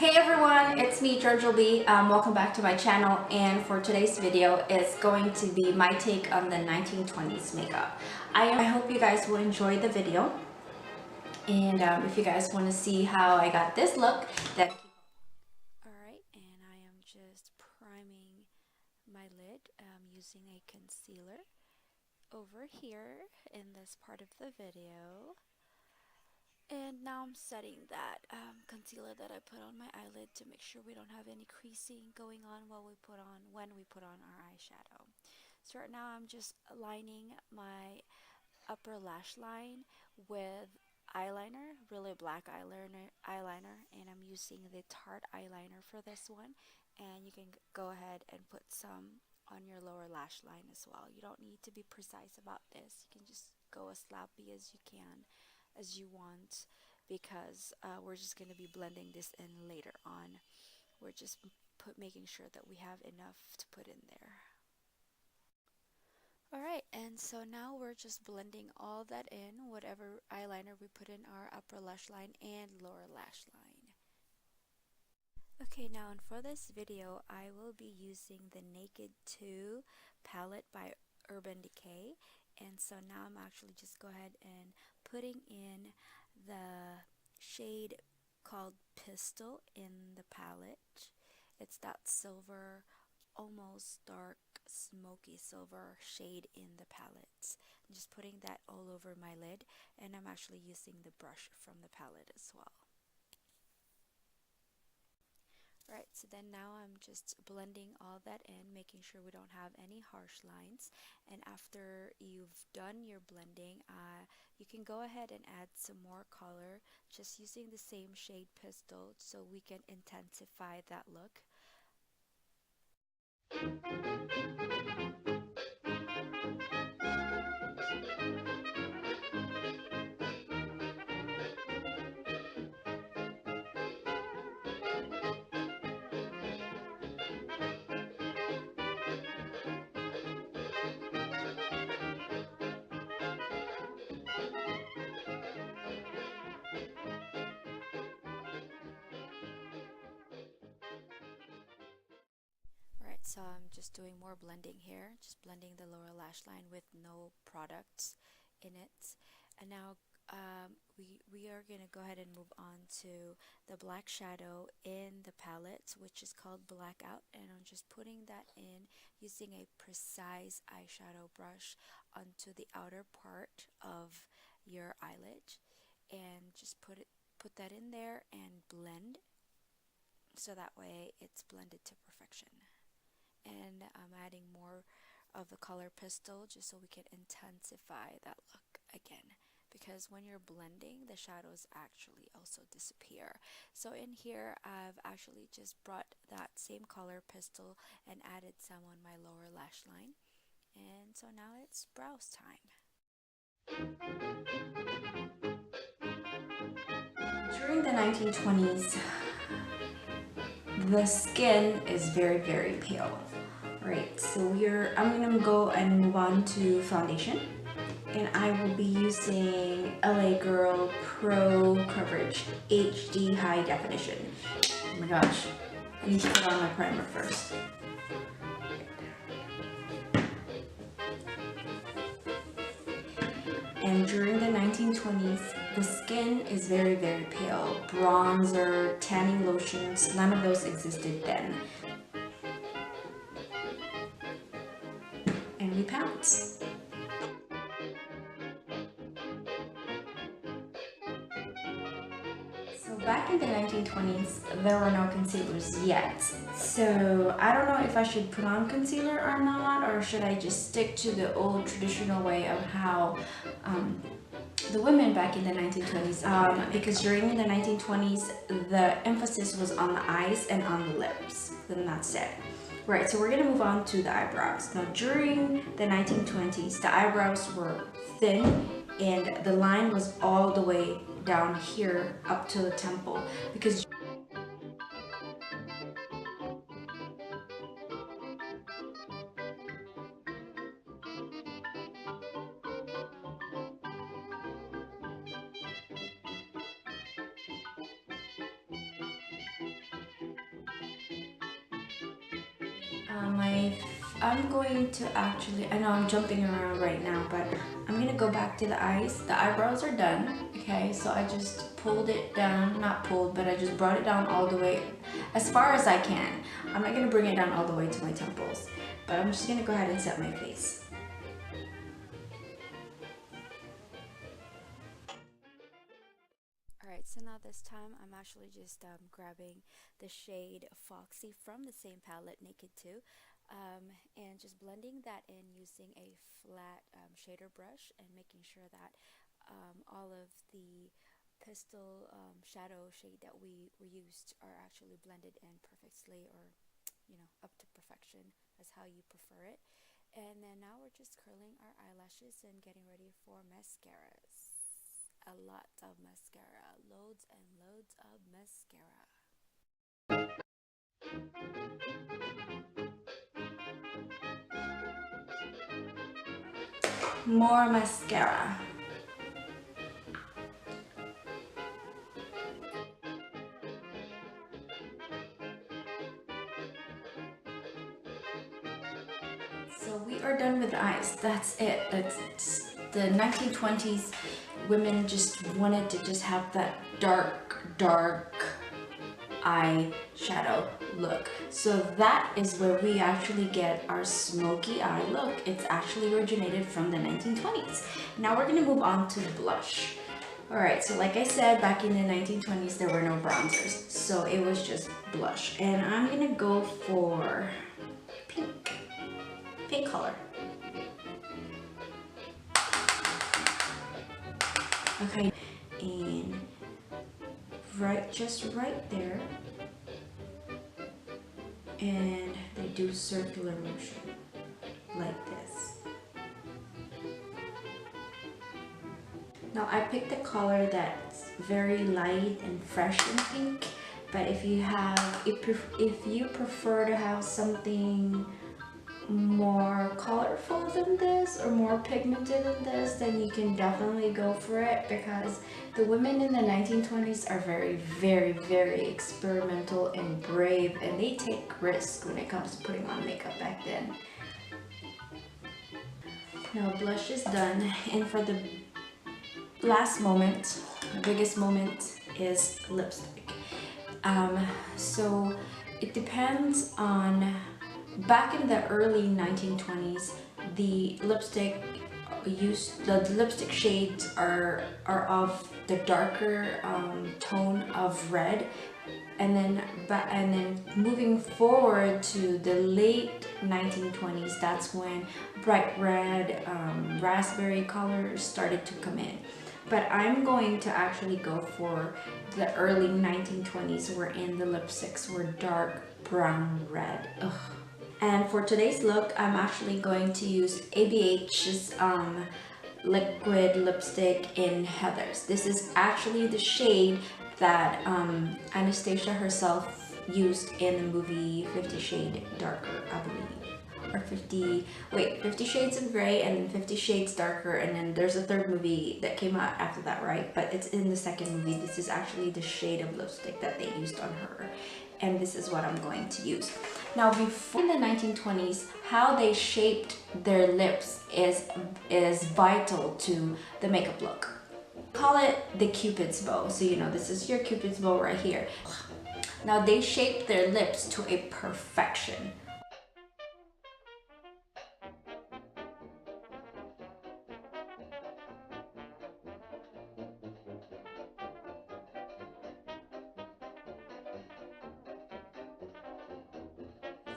Hey everyone, it's me, Georgia B. Welcome back to my channel, and for today's video is going to be my take on the 1920s makeup. I hope you guys will enjoy the video, and if you guys want to see how I got this look, then alright, and I am just priming my lid using a concealer over here in this part of the video. And now I'm setting that concealer that I put on my eyelid to make sure we don't have any creasing going on when we put on our eyeshadow. So right now I'm just lining my upper lash line with eyeliner, really black eyeliner, and I'm using the Tarte eyeliner for this one. And you can go ahead and put some on your lower lash line as well. You don't need to be precise about this. You can just go as sloppy as you can, as you want, because we're just going to be blending this in later on. We're just making sure that we have enough to put in there. Alright, and so now we're just blending all that in, whatever eyeliner we put in our upper lash line and lower lash line. Okay, now and for this video I will be using the Naked 2 palette by Urban Decay. And so now I'm actually just go ahead and putting in the shade called Pistol in the palette. It's that silver, almost dark smoky silver shade in the palette. I'm just putting that all over my lid, and I'm actually using the brush from the palette as well. Right, so then now I'm just blending all that in, making sure we don't have any harsh lines. And after you've done your blending, you can go ahead and add some more color, just using the same shade Pistol, so we can intensify that look. So I'm just doing more blending here, just blending the lower lash line with no products in it. And now we are going to go ahead and move on to the black shadow in the palette, which is called Blackout. And I'm just putting that in using a precise eyeshadow brush onto the outer part of your eyelid. And just put that in there and blend, so that way it's blended to perfection. And I'm adding more of the color Pistol just so we can intensify that look again, because when you're blending, the shadows actually also disappear. So in here I've actually just brought that same color Pistol and added some on my lower lash line. And so now it's brows time. During the 1920s, the skin is very, very pale. Right, so I'm gonna go and move on to foundation, and I will be using LA Girl Pro Coverage HD High Definition. Oh my gosh, I need to put on my primer first. And during the 1920s, the skin is very, very pale. Bronzer, tanning lotions, none of those existed then. And we pounce. So back in the 1920s, there were no concealers yet. So I don't know if I should put on concealer or not, or should I just stick to the old traditional way of how the women back in the 1920s, because during the 1920s, the emphasis was on the eyes and on the lips, then that's it. Right, so we're going to move on to the eyebrows. Now, during the 1920s, the eyebrows were thin and the line was all the way down here up to the temple, because I'm going to actually, I know I'm jumping around right now, but I'm gonna go back to the eyes. The eyebrows are done, okay? So I just pulled it down, not pulled, but I just brought it down all the way, as far as I can. I'm not gonna bring it down all the way to my temples, but I'm just gonna go ahead and set my face. Alright, so now this time I'm actually just grabbing the shade Foxy from the same palette, Naked 2, and just blending that in using a flat shader brush and making sure that all of the pastel shadow shade that we used are actually blended in perfectly, or up to perfection as how you prefer it. And then now we're just curling our eyelashes and getting ready for mascaras. A lot of mascara, loads and loads of mascara. More mascara. So we are done with the eyes. That's it. That's the 1920s. Women just wanted to just have that dark eye shadow look. So that is where we actually get our smoky eye look. It's actually originated from the 1920s. Now we're gonna move on to blush. Alright, so like I said, back in the 1920s there were no bronzers, so it was just blush. And I'm gonna go for pink color. Okay, and just right there, and they do circular motion like this. Now I picked a color that's very light and fresh and pink, but if you prefer to have something more colorful than this or more pigmented than this, then you can definitely go for it, because the women in the 1920s are very experimental and brave, and they take risks when it comes to putting on makeup back then. Now blush is done, and for the last moment, the biggest moment, is lipstick. So it depends on. Back in the early 1920s, the lipstick shades are of the darker tone of red, and then moving forward to the late 1920s, that's when bright red, raspberry colors started to come in. But I'm going to actually go for the early 1920s, wherein the lipsticks were dark brown red. Ugh. And for today's look, I'm actually going to use ABH's liquid lipstick in Heathers. This is actually the shade that Anastasia herself used in the movie 50 Shades Darker, I believe. Or 50 Shades of Grey and then 50 Shades Darker, and then there's a third movie that came out after that, right? But it's in the second movie. This is actually the shade of lipstick that they used on her. And this is what I'm going to use. Now, before in the 1920s, how they shaped their lips is vital to the makeup look. Call it the Cupid's bow. So this is your Cupid's bow right here. Now they shaped their lips to a perfection.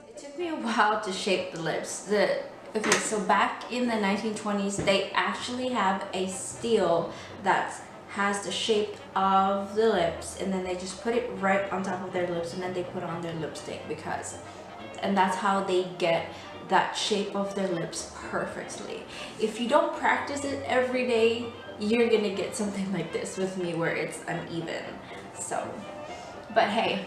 It took me a while to shape the lips. Okay, so back in the 1920s, they actually have a steel that has the shape of the lips, and then they just put it right on top of their lips, and then they put on their lipstick, and that's how they get that shape of their lips perfectly. If you don't practice it every day, you're gonna get something like this with me where it's uneven. So, but hey,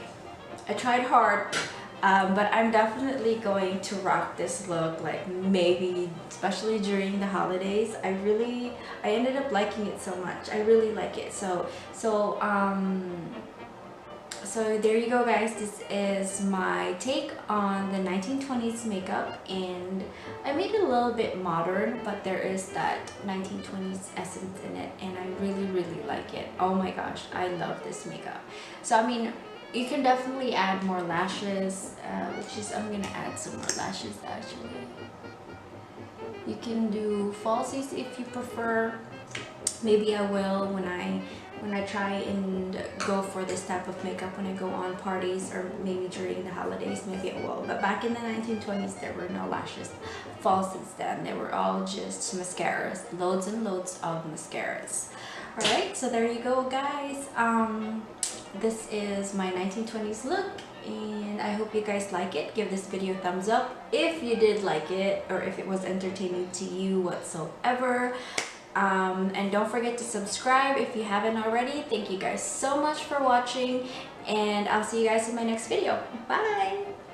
I tried hard. But I'm definitely going to rock this look, like maybe especially during the holidays. I ended up liking it so much. I really like it. So So there you go, guys. This is my take on the 1920s makeup, and I made it a little bit modern, but there is that 1920s essence in it, and I really like it. Oh my gosh, I love this makeup. So I mean, you can definitely add more lashes, which is, I'm gonna add some more lashes actually. You can do falsies if you prefer. Maybe I will when I try and go for this type of makeup when I go on parties, or maybe during the holidays, maybe I will. But back in the 1920s, there were no lashes, falsies then. They were all just mascaras, loads and loads of mascaras. Alright, so there you go, guys. This is my 1920s look, and I hope you guys like it. Give this video a thumbs up if you did like it, or if it was entertaining to you whatsoever. And don't forget to subscribe if you haven't already. Thank you guys so much for watching, and I'll see you guys in my next video. Bye!